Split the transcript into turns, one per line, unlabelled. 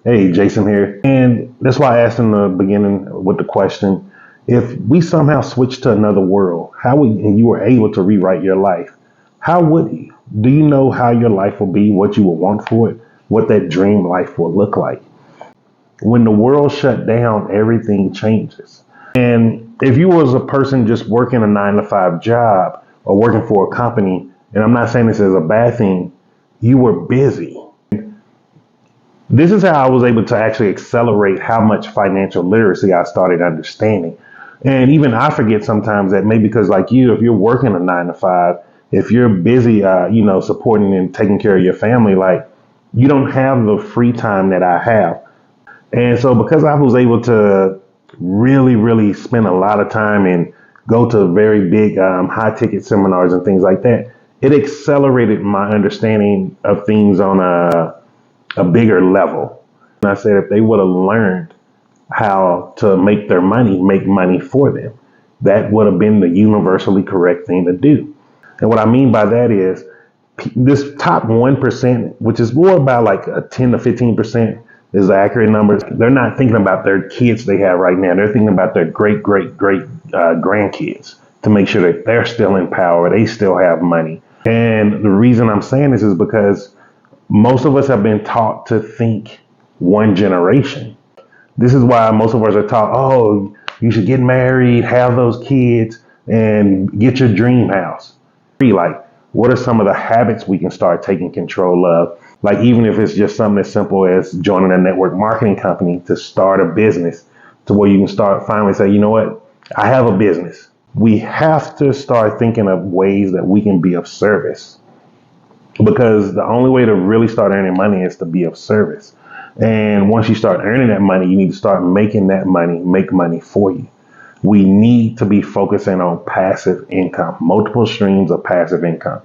Hey, Jason here. And that's why I asked in the beginning with the question, if we somehow switched to another world, how would, and you were able to rewrite your life, how would you? Do you know how your life will be, what you would want for it, what that dream life will look like? When the world shut down, everything changes. And if you was a person just working a 9 to 5 job or working for a company, and I'm not saying this is a bad thing, you were busy. This is how I was able to actually accelerate how much financial literacy I started understanding. And even I forget sometimes that maybe because like you, if you're working a 9 to 5, if you're busy, supporting and taking care of your family, like you don't have the free time that I have. And so because I was able to really, really spend a lot of time and go to very big, high ticket seminars and things like that, it accelerated my understanding of things on a bigger level. And I said, if they would have learned how to make their money, make money for them, that would have been the universally correct thing to do. And what I mean by that is this top 1%, which is more about like a 10 to 15% is the accurate numbers. They're not thinking about their kids they have right now. They're thinking about their great, great, great grandkids to make sure that they're still in power. They still have money. And the reason I'm saying this is because most of us have been taught to think one generation. This is why most of us are taught, oh, you should get married, have those kids, and get your dream house. Like, what are some of the habits we can start taking control of? Like, even if it's just something as simple as joining a network marketing company to start a business to where you can start finally say, you know what, I have a business. We have to start thinking of ways that we can be of service because the only way to really start earning money is to be of service. And once you start earning that money, you need to start making that money make money for you. We need to be focusing on passive income, multiple streams of passive income.